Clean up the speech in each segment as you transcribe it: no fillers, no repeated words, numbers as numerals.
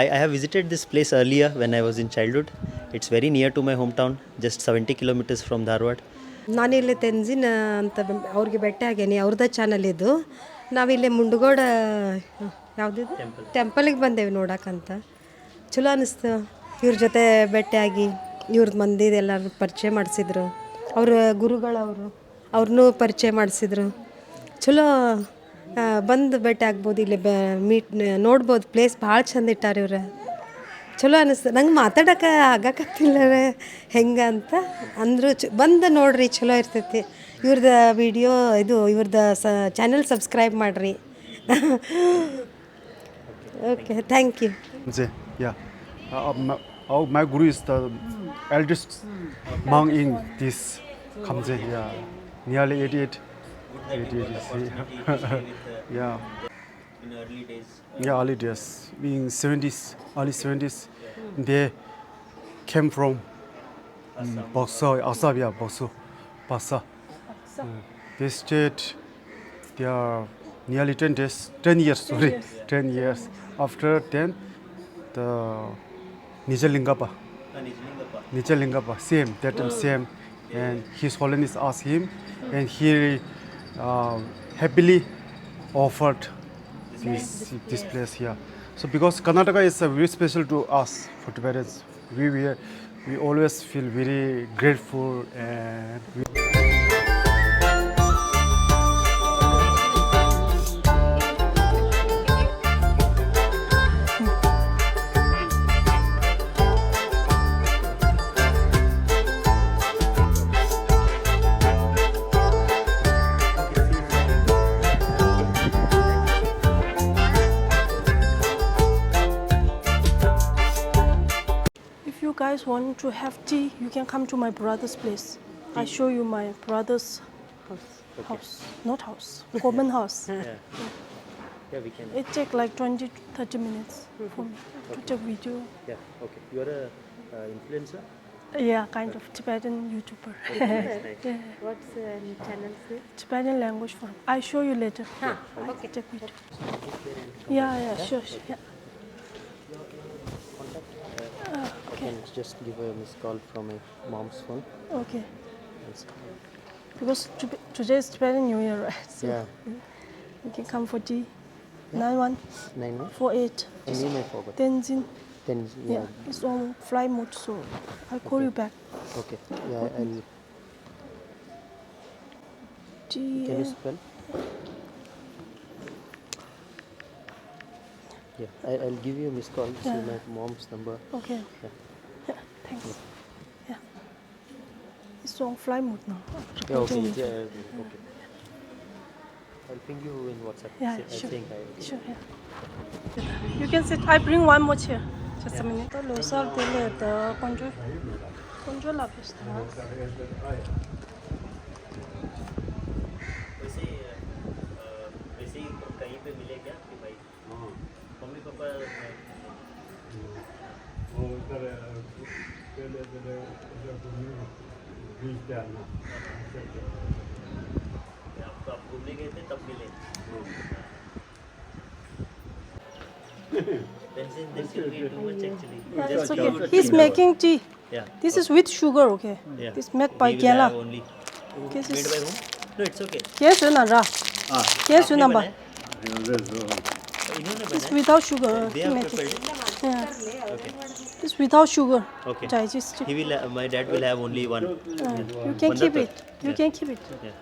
I have visited this place earlier when I was in childhood. It's very near to my hometown, just 70 kilometers from Dharwad. ನಾನಿಲ್ಲಿ ತೆಂಜಿನ ಅಂತ ಅವ್ರಿಗೆ ಭೇಟಿ ಆಗೇನಿ ಅವ್ರದ್ದು channel ಇದು. ನಾವಿಲ್ಲಿ ಮುಂಡಗೋಡ ಯಾವುದಿದು ಟೆಂಪಲಿಗೆ ಬಂದೇವೆ ನೋಡೋಕ್ಕಂತ. ಚಲೋ ಅನ್ನಿಸ್ತು ಇವ್ರ ಜೊತೆ ಭೇಟಿಯಾಗಿ ಇವ್ರದ್ದು ಮಂದಿದು ಎಲ್ಲರೂ ಪರಿಚಯ ಮಾಡಿಸಿದ್ರು. ಅವ್ರ ಗುರುಗಳವರು ಅವ್ರನ್ನೂ ಪರಿಚಯ ಮಾಡಿಸಿದ್ರು. ಚಲೋ ಬಂದು ಭೇಟಿ ಆಗ್ಬೋದು, ಇಲ್ಲಿ ನೋಡ್ಬೋದು. ಪ್ಲೇಸ್ ಭಾಳ ಚಂದ ಇಟ್ಟಾರೆ ಇವ್ರು. ಚಲೋ ಅನ್ನಿಸ್ತು ನಂಗೆ ಮಾತಾಡೋಕೆ ಆಗಕತ್ತಿಲ್ಲ ಹೆಂಗೆ ಅಂತ ಅಂದರು. ಬಂದು ನೋಡ್ರಿ ಚಲೋ ಇರ್ತೈತಿ. ಇವ್ರದ್ದು ವಿಡಿಯೋ ಇದು ಇವ್ರದ್ದು ಚಾನಲ್ ಸಬ್ಸ್ಕ್ರೈಬ್ ಮಾಡಿರಿ. Okay, thank you. Yeah. My guru is the eldest monk in this Kamje. Yeah, nearly 88. 88 yeah. In early days. Yeah, early days. In 70s, early 70s, they came from Bokso, Assam, yeah, Bokso, Basa. They stayed there nearly 10 days, 10 years, sorry, 10 years. After 10, the Nijalingapa, same, that time same. And His Holiness asked him, and he happily offered this place here. So because Karnataka is very special to us for Tibetans, we always feel very grateful and. If you guys want to have tea, you can come to my brother's place. I show you my brother's house, not house, common house. Yeah, we can. It takes like 20 to 30 minutes for me to take video. Yeah, okay. You are a influencer? Yeah, kind of Tibetan YouTuber. Nice. Yeah. What's channel name? Tibetan language forum. I show you later. Okay. Take video. Yeah, sure. Yeah. I can just give a missed call from my mom's phone. Okay. Because today is Tibetan New Year, right? So Yeah. you can come for tea. 91 91? 48. And name I forgot. Tenzin. Then, Yeah, it's on fly mode, so I'll call you back. Okay. Yeah, I'll. Can you spell? Yeah, I'll give you a missed call. See my mom's number. Okay. Yeah. Yeah, thanks. Yeah. It's on fly mode now. Yeah, okay. Yeah, okay. I'll ping you in WhatsApp. Yeah, I'll sure. saying hi. Sure, yeah. You can sit. I bring one more chair. Just a minute. Losar dele the control office. वैसे ही कहीं पे मिले क्या कि भाई mummy papa आप घूमने गए थे तब मिले. That's too much actually. That's okay. He's making tea. Yeah. This is with sugar, okay? Yeah. This made by We will have Gela. only. This Made is by whom? No, it's okay. Guess your number. Guess your आपने number. बनाया? इन्होंने It's बनाया? without sugar. They he have make it. prepared it? Yeah. Okay. It's without sugar. Okay. Digestive. He will. My dad will have only one. You can keep it. You can keep it. Yeah.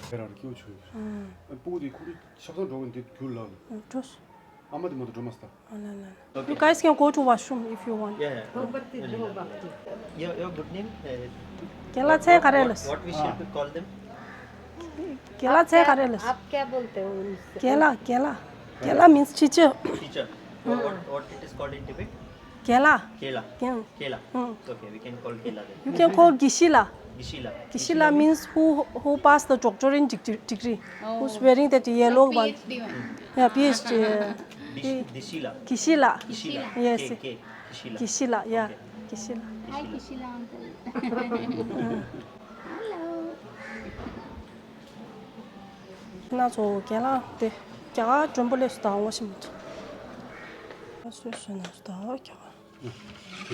Berar kiuchu. Pudi kuri shaksan jogun dit gyul lan. Just. Amadi modu jomasta. No. You guys can go to washroom if you want. Yeah. Your good name? Gela che karelas. What we should call them? Gela che karelas. आप क्या बोलते हो उनसे? Gela. Gela means teacher. Teacher. What it is called in Tibet? Gela. Kela. Yeah. Kela. Okay, we can call Kela then. You can call Gishila. Gishila. Gishila means who passed the doctorate degree. Who's wearing that yellow one. PhD one. Yeah, PhD. Dishila. Gishila. Gishila. Yes. K. Gishila. Gishila, yeah. Okay. Kishila. Hi, Kishila uncle. Hello. 나 저기라 네. 제가 좀 벌레스다 오십니다. 수수나스다 제가.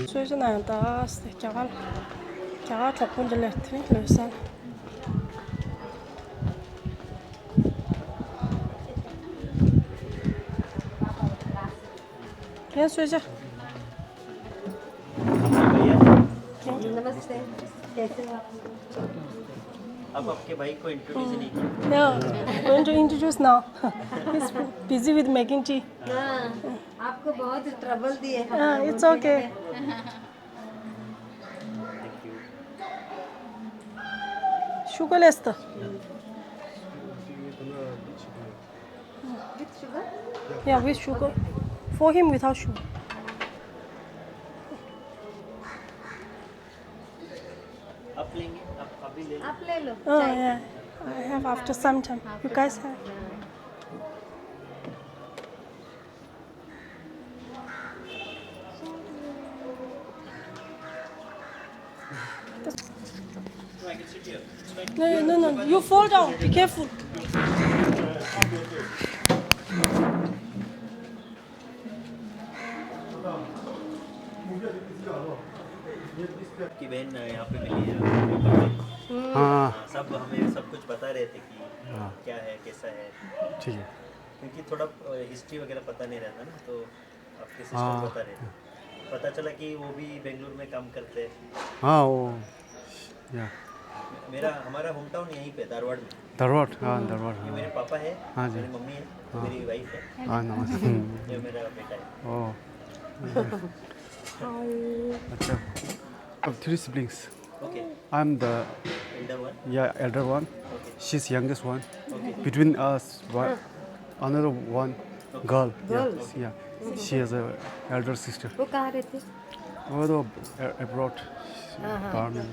수수나다 제가 조건들레트 lösa. क्या सोचा नमस्ते कैसे हो आप? अब आपके भाई को इंट्रोड्यूस नहीं किया Yeah, going to introduce now. He's busy with making tea. हाँ, आपको बहुत ट्रबल दिए It's okay. Sugar less. With sugar Yeah, with sugar. For him, without sugar. आप लेंगे आप अभी ले आप ले लो Oh, yeah. I have after some time. You guys have. No, I can sit here. It's fine. No. You fall down. Be careful. कि बहन यहाँ पे मिली है हाँ सब हमें सब कुछ बता रहे थे कि क्या है कैसा है ठीक है क्योंकि थोड़ा हिस्ट्री वगैरह पता नहीं रहता ना तो आपके सिस्टर बता रहे थे पता चला कि वो भी बेंगलुरु में काम करते हैं हाँ वो या हमारा होम टाउन यहीं पे धारवाड़ में धारवाड़ हाँ धारवाड़ ये हाँ मेरे पापा है हाँ जी मेरी मम्मी है मेरी वाइफ है हाँ नमस्ते ये मेरा बेटा है ओ अच्छा अब 3 siblings okay I'm the Elder one elder one she's youngest one between us another one girl yeah she has a elder sister वो कहाँ रहते? वो तो abroad born in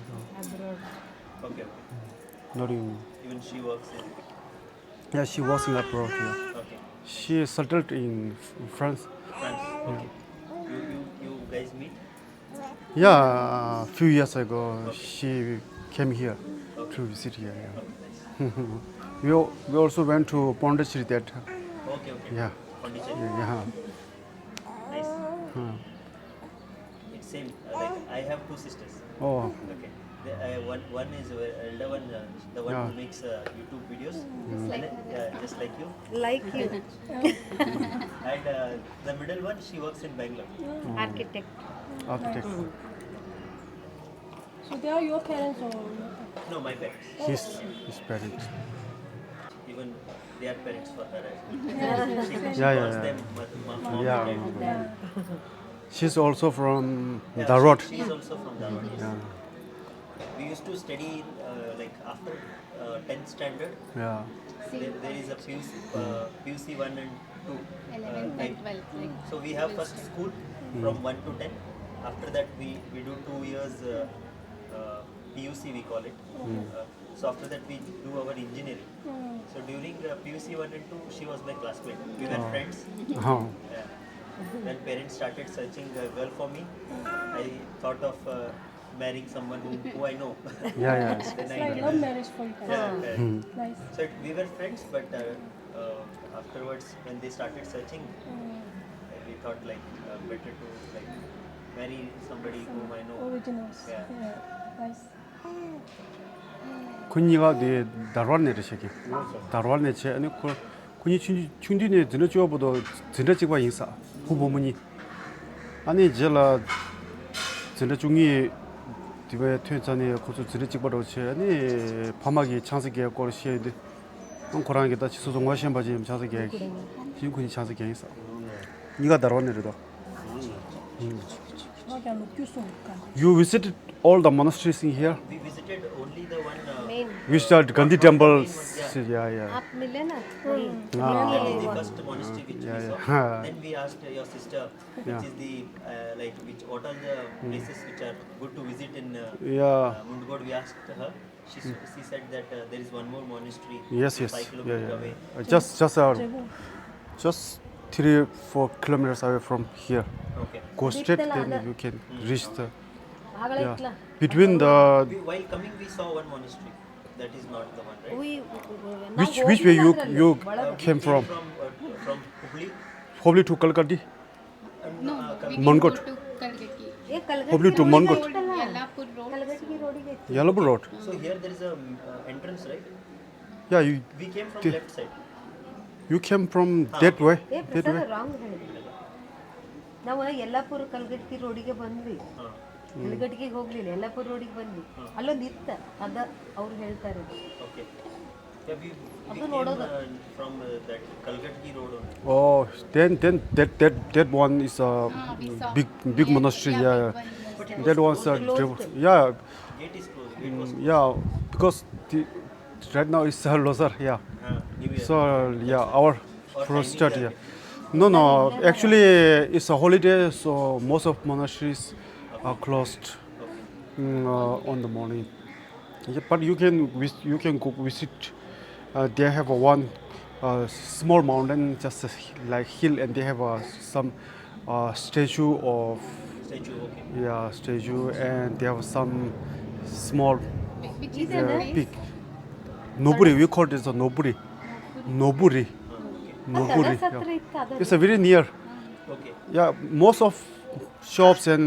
okay not in even she works in yeah she was in abroad yeah okay she settled in France France okay you guys meet yeah a few years ago she came here to visit here yeah. we also went to Pondicherry that time. Okay okay yeah Pondicherry yeah nice it's same like I have two sisters oh okay one is elder one the one who makes YouTube videos just like you Like you, and the middle one she works in Bangalore architect. architect So they are your parents or? no my parents his parents even their parents for her she Yeah, calls yeah. them mom yeah and dad. she's also from Yeah, Dharawat she is also from Dharawat yes. yeah We used to study like after 10th standard yeah there is a PUC 1 and 2 11th and type. 12th. Like, So we have first school from 1 to 10. After that we do 2 years PUC we call it. So after that we do our engineering. So during PUC 1 and 2 she was my classmate. We were friends. oh Yeah. When parents started searching a girl for me, I thought of marrying someone who I know. yeah yeah Then Like love marriage for you guys. yeah. Nice. So we were friends, but afterwards, when they started searching, we thought like better to like marry somebody whom I know. Originals. Yeah. Nice. 군이가 네 다루안 내리시기 다루안 내치 아니 그 군이 충분히 드는 쪽보다 드는 쪽과 인사 후보문이 아니 제가 드는 중이 뒤에 퇴전에 고수 드는 쪽보다 치 아니 파마기 창석에 거시에데 넌 고라는 게다 지소종 와시한 바지 창석에 지금 군이 창석에 인사 네가 다루안 내려다 하기야 교수니까. You visited all the monasteries in here? We visited only the one. Main. We visited Gandhi temple. Yeah. आप मिले ना? That is the first monastery which we saw. yeah. Then we asked your sister, which is the like which what are the places which are good to visit in Yeah. Mundgod. We asked her. She said that there is one more monastery. Yes. 5 kilometers away. Just 3-4 kilometers away from here. Okay. Go straight, then you can reach the Yeah. Between the While coming, we saw one monastery. That is not the one, right? which way you came from? From Hubli. Hubli to Calcutta. No, we can Mangot. go to Kalgati. Hubli to Mangot. Yellapur Road. Yellowwood Road. So here there is a entrance, right? Yeah, We came from The- left side. you came from that way. That way. Wrong ಹೇಳಿದ್ವಿ ನಾವು ಯಲ್ಲಾಪುರ ಕಲ್ಗಟ್ಟಿ ರೋಡಿಗೆ ಬಂದ್ವಿ ಕಲ್ಗಟ್ಟಿಗೆ ಹೋಗ್ಲಿಲ್ಲ ಯಲ್ಲಾಪುರ ರೋಡಿಗೆ ಬಂದ್ವಿ ಅಲ್ಲೊಂದು ಇತ್ತ ಅದ ಅವ್ರು ಹೇಳ್ತಾ ಇರೋದು Okay. Yeah, we came from that Kalgatti road only. Oh, then that one is a big monastery. Yeah, that one's a yeah. Gate is closed. Gate was Yeah, because right now it's Losar. Yeah. New Year. So yeah, our first start. Yeah. No. Actually, it's a holiday, so most of monasteries are closed on the morning. Yeah, but you can go visit. They have one small mountain, just like hill, and they have some statue of Statue, okay. statue, and they have some small Which is big. Noburi, we call this a noburi. Noburi. Noburi. Yeah. It's a very near. Okay. Yeah, most of shops and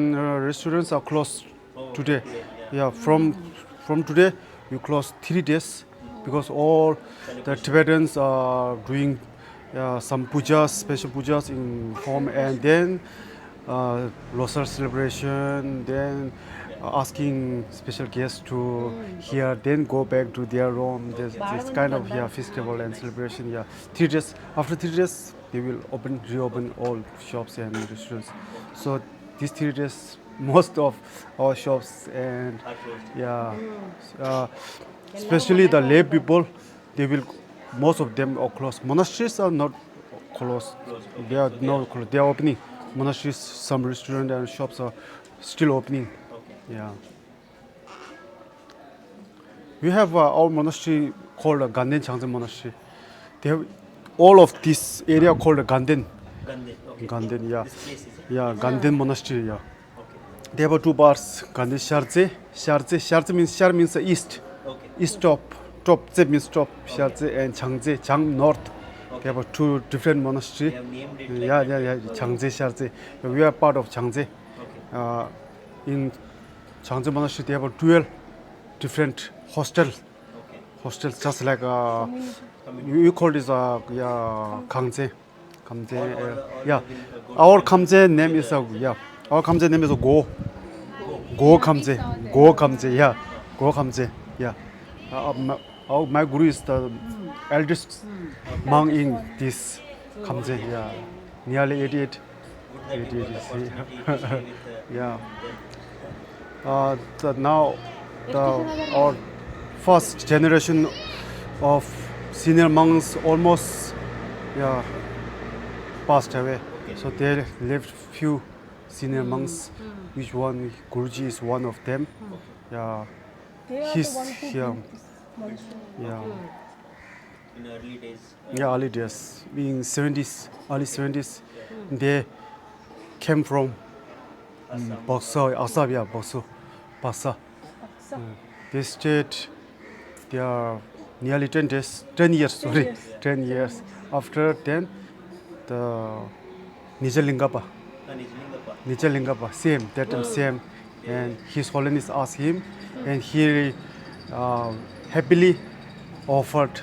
restaurants are closed today. Yeah, from today we close 3 days because all the Tibetans are doing some pujas, special pujas in home, and then Losar celebration, then asking special guests to here, then go back to their home. There's this kind of festival and celebration. Yeah, 3 days. After 3 days, they will reopen all shops and restaurants. So these 3 days, most of our shops and Are closed. especially the lay people, they will. Most of them are closed. Monasteries are not closed. They are not closed. They are opening. Monasteries, some restaurants and shops are still opening. Okay. Yeah. We have our monastery called Ganden Changzen Monastery. They have all of this area called Ganden. Gandhi. Okay. Ganden, yeah. This place is it? Yeah, Ganden Monastery, yeah. Okay. They have 2 bars. Ganden Sharze. Sharze means Shar means east. Okay. East top. Top Ze means top. Sharze and Changze. Chang north. They have 2 different monastery. They have named it like Yeah, that. yeah. Changze, Sharze. We are part of Changze. Okay. In Changze Monastery, they have 12 different hostels. Okay. Hostels just like we call this Kangje. Yeah. Our Kamje name is Our Kamje name is Go. Go Kamje. Go Kamje. Yeah. Go Kamje. Yeah. My guru is the eldest monk in this Kamje. Yeah. Nearly 88. Would that you got the opportunity to stay with Yeah. Now our first generation of senior monks almost passed away. So they left few senior monks. Which one? Guruji is one of them. Yeah. They are He's the one who here. built this monastery. Yeah. in early days? Yeah, early days. In 70s, early 70s, they came from Bokso, Asabia, Bokso, Pasa. They stayed there nearly 10 years. 10 years. After then, the Nijalingapa, Nijlingappa. same, that time same. And His Holiness asked him, and he happily offered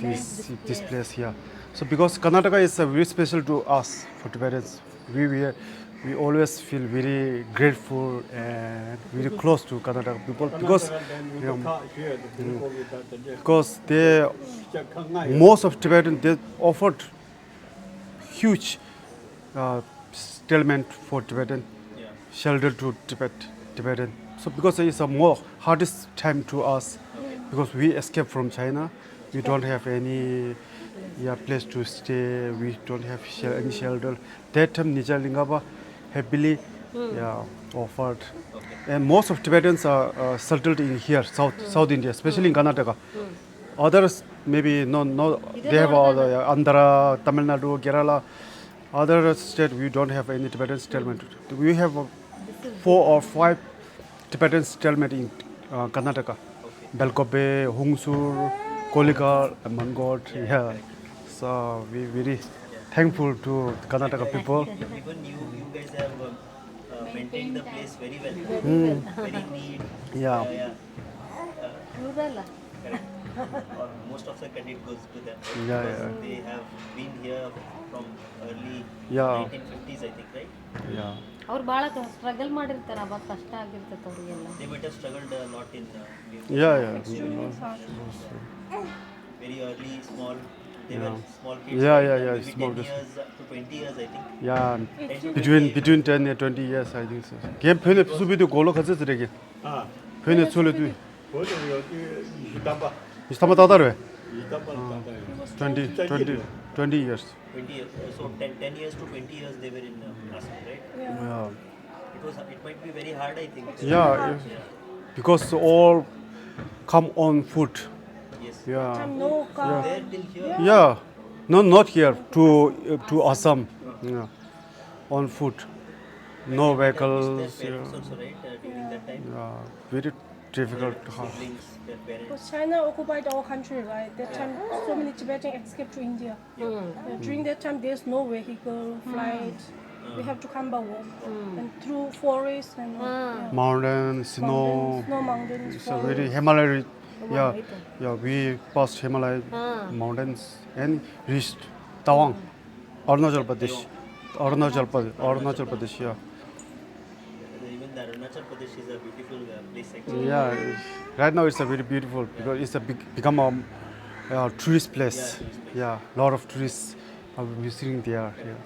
this place here. So because Karnataka is very special to us for Tibetans, we always feel very grateful and very close to Karnataka people because they most of Tibetans they offered huge settlement for Tibetan, shelter to Tibetan. So because it's a more hardest time to us because we escaped from China, we don't have any place to stay. We don't have any shelter. That time Nijalingapa happily offered. And most of Tibetans are settled in here, South India, especially in Karnataka. Others maybe no, they have other Andhra, Tamil Nadu, Kerala. Other state we don't have any Tibetan settlement. We have 4 or 5 Tibetan settlement in Karnataka. Okay. Belkope, Hongsur, Kolika, Mangot. Yeah. So we very thankful to Karnataka people. Even you guys have maintained the place very well. Very neat. Yeah. Yeah. Correct. Or most of the credit goes to them, right? Yeah, Because yeah. they have been here from early Yeah. 1950s, I think, right? Yeah. ಅವ್ರು ಭಾಳ struggle ಮಾಡಿರ್ತಾರೆ ಅವಾಗ ಕಷ್ಟ ಆಗಿರ್ತೈತೆ ಅವರಿಗೆಲ್ಲ They might have struggled a lot in Yeah, yeah. very early, small. They Yeah. were small kids. Yeah, right? yeah, yeah, Maybe small 10 kids. years to 20 years, I think. Yeah. 10 to 20 Between 10 and 20 years, I think so. 걔 편에 수비도 골로 갔었어, 되게. 편에 수비도. 이스타마 따다래. 20 years. 20 years. So 10 years to 20 years they were in Assam, right? Yeah. It might be very hard, I think. Yeah, because all come on foot. Yes. Yeah. No car. There till here. Yeah. No, not here. To Assam. Yeah. On foot. No Their vehicles. parents also, right? During that time. Very difficult. Siblings, their parents. Because China occupied our country, right? That time, so many Tibetans escaped to India. During that time, there's no vehicle, flight. We have to come by walk. And through forest and Mountain, mountains, snow. no mountains. It's a very Himalaya. Yeah, yeah. We passed Himalaya mountains and reached Tawang, Arunachal Pradesh. Arunachal Pradesh. Yeah. Even the Arunachal Pradesh is a beautiful place actually. Yeah. Right now it's a very beautiful because it's a become a tourist place. Yeah, lot of tourists are visiting there. Yeah.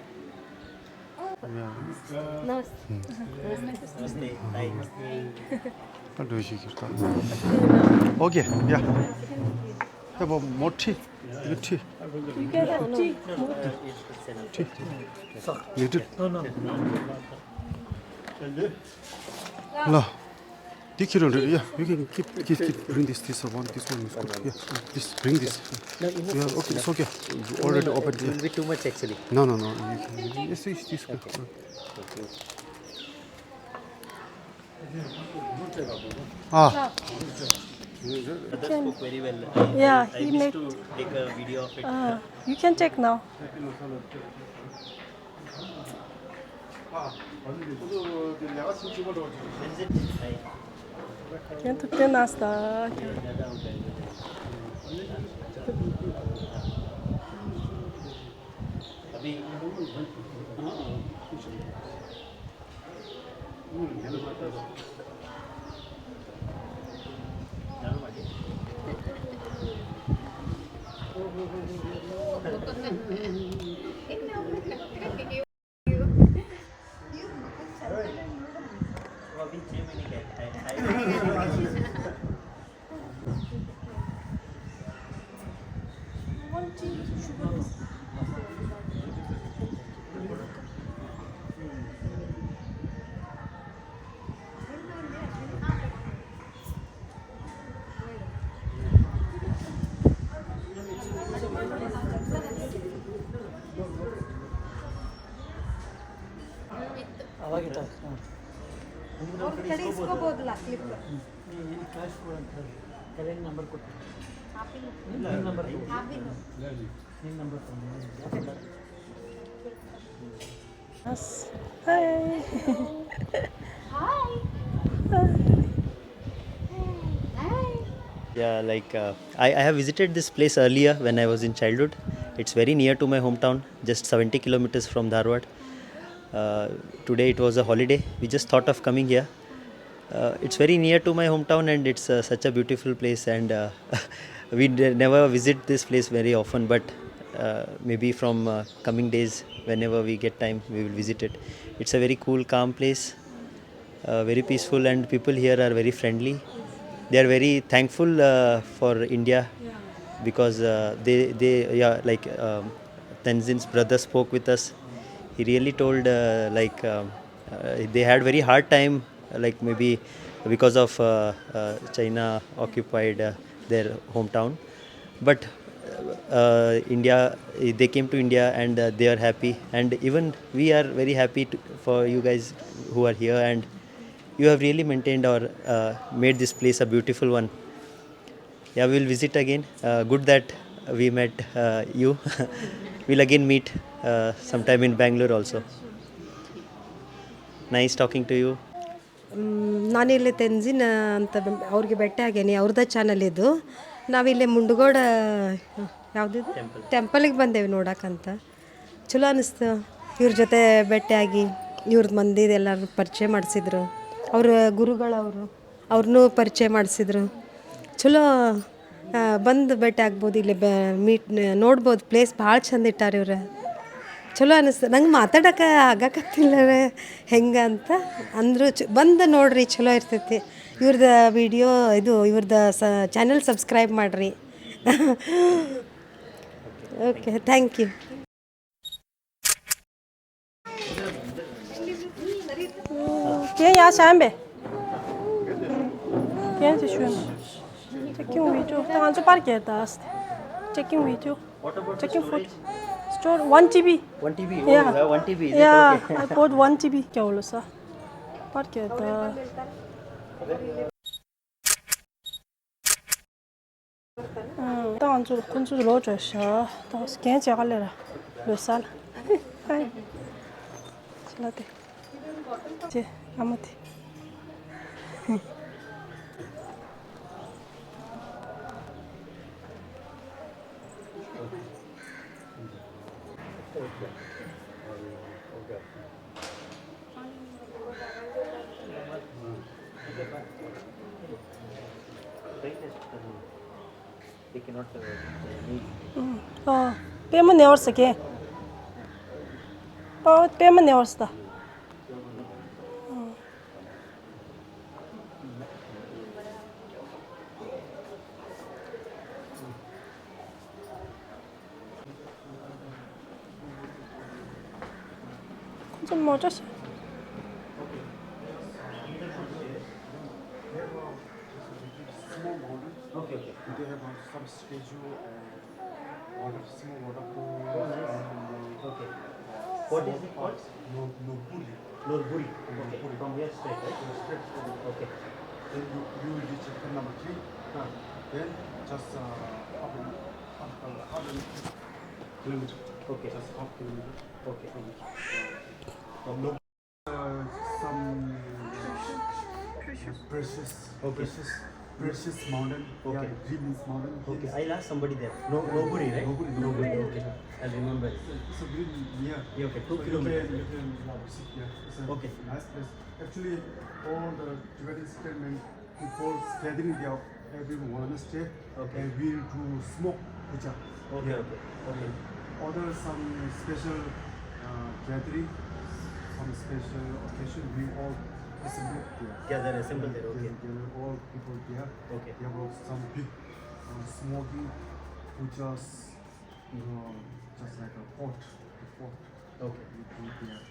Namaste. Hi. Okay, yeah. Have a more tea. You tea. You can have tea. It's enough. Little. No. Yeah, you can keep bring this one. This one is good. Yeah, this bring this. Yeah, okay, it's okay. You already opened. It will be too much actually. No. You can, yes, this good. Ah, Brother spoke very well. Yeah, I he wish made. to take a video of it. You can take now. When's it? Hi. Can to ten asta. अभी अभी 6 महीने का है ಇಸ್ಕೋಬೋದಲ್ಲ clip Yes. Hi. Yeah, like I have visited this place earlier when I was in childhood. It's very near to my hometown, just 70 kilometers from Dharwad. Today it was a holiday. We just thought of coming here. It's very near to my hometown and it's such a beautiful place. And we never visit this place very often, but maybe from coming days, whenever we get time, we will visit it. It's a very cool, calm place, very peaceful, and people here are very friendly. They are very thankful for India because Tenzin's brother spoke with us. He really told they had very hard time, like maybe because of China occupied their hometown, but India, they came to India and they are happy, and even we are very happy for you guys who are here, and you have really maintained or made this place a beautiful one. Yeah, we will visit again. Good that we met you. We'll again meet sometime in Bangalore also. Nice talking to you. ನಾನಿಲ್ಲಿ ತೆಂಜಿನ ಅಂತ ಅವ್ರಿಗೆ ಭೇಟಿ ಆಗೇನಿ, ಅವ್ರದ್ದು channel ಇದು. ನಾವಿಲ್ಲಿ ಮುಂಡಗೋಡ ಯಾವುದಿದು ಟೆಂಪಲಿಗೆ ಬಂದೇವಿ ನೋಡಕ್ಕಂತ. ಚಲೋ ಅನ್ನಿಸ್ತು ಇವ್ರ ಜೊತೆ ಭೇಟಿಯಾಗಿ. ಇವ್ರದ್ದು ಮಂದಿದು ಎಲ್ಲರೂ ಪರಿಚಯ ಮಾಡಿಸಿದ್ರು. ಅವ್ರ ಗುರುಗಳವರು ಅವ್ರನ್ನೂ ಪರಿಚಯ ಮಾಡಿಸಿದ್ರು. ಚಲೋ ಬಂದು ಭೇಟಿ ಆಗ್ಬೋದು, ಇಲ್ಲಿ ಮೀಟ್ ನೋಡ್ಬೋದು. ಪ್ಲೇಸ್ ಭಾಳ ಚಂದ ಇಟ್ಟಾರ ಇವ್ರು. ಚಲೋ ಅನ್ನಿಸ್ತು ನಂಗೆ. ಮಾತಾಡೋಕೆ ಆಗಕತ್ತಿಲ್ಲ ಹೆಂಗೆ ಅಂತ ಅಂದರು. ಬಂದು ನೋಡ್ರಿ, ಚಲೋ ಇರ್ತೈತಿ. ಇವ್ರದ್ದು ವಿಡಿಯೋ ಇದು ಇವ್ರದ್ದು ಚಾನಲ್ ಸಬ್ಸ್ಕ್ರೈಬ್ ಮಾಡಿರಿ. Okay, thank you. Kiến giá sáng bè. Kiến thì xuyên. Checking video. Đang ăn cho park da. Checking video. Checking food. Store 1 GB. 1 TB? Yeah. You have 1 TB? Is Yeah, it okay? I bought 1 GB. क्या बोलो सा? Park da. đang ăn con chú lỗ rồi sao? Đang kiến giá cái này là sao? Hai. Sao thế? Chị, làm gì? They cannot need. Payment ne varsa ke? Payment ne varsa da? 좀 멋졌어. Okay, okay. They have some schedule and water, small water pool. Okay. What is it called? No pool. Lorburi. Okay. From here straight, right? Okay. Then you will reach chapter number 3. Then just half kilometer. Okay. Just half kilometer. Okay. Some precious mountain. Okay. Yeah, dreams mountain. Okay. I'll ask somebody there. Nobody, right? Nobody. Okay. I'll remember. It's a really near. Yeah, okay. 2 So kilometers. You can visit here. It's a Okay. nice place. Actually, all the Tibetan statement people gathering there every Wednesday. Okay. And we do smoke puja. Okay, Yeah. okay. Okay. Other some special gathering, some special occasion, we all assemble there. Gather, assemble there. Okay. There are all people there. Okay. There was some big smoking pujas, just like a pot. Okay. We do there.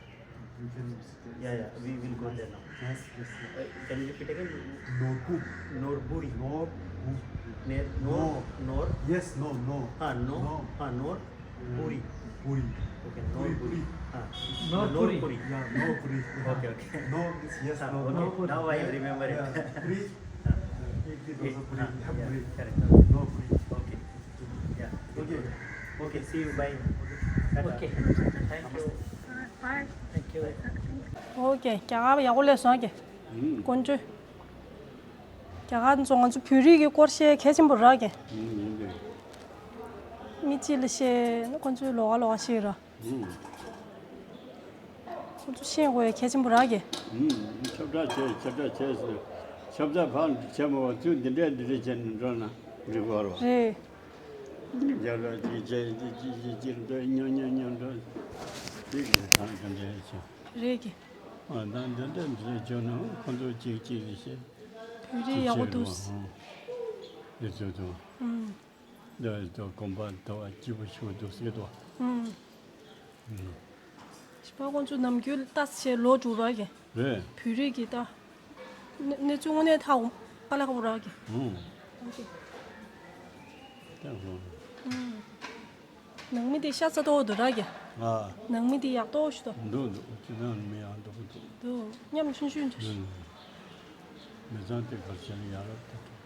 We can visit there. Yeah, yeah. We will go there now. Yes, yes. Can you repeat again? Norbu. Norburi. Nor. Near Nor. Yes, no. No. No. Nor. Puri. Puri. Okay. Puri. Norburi. Norpuri. Yeah, Norpuri. Okay, okay. No, it's yes, no. Okay. Norpuri. Now I remember it. Yeah, Puri. It was a Puri. Yeah, Yeah, Puri. correct. Norpuri. Okay. Yeah. Okay. Okay. See you. Bye. Okay. Thank you. Bye. Thank you. Okay, क्या यागो ले सो के? कौन जो? क्या हाथ Jong जो puree के कोर्से कैसे बुरा के? मिचिल से कौन जो लोगा से रहा? कौन जो से वो कैसे बुरा के? शब्द भान चमो तू दिले दिले जन रोना रिवारो रे जालो जी दो न्यो दो दिले थान kan de छ रे के dan de jono kondo ji से प्यूरी यागो दूस de जो de combat to jibu shu do se do 시바 कौन जो नमक्यूल तास से लो जुरा के? 네 प्यूरी की ता ने 중원에 다 빨라 보라 के. 능미디 샤츠도 오더라게. 능미디 약도 오시도. 너 지난 미안도 또 냠 춘춘 저. Mezante kalçanı yarattı.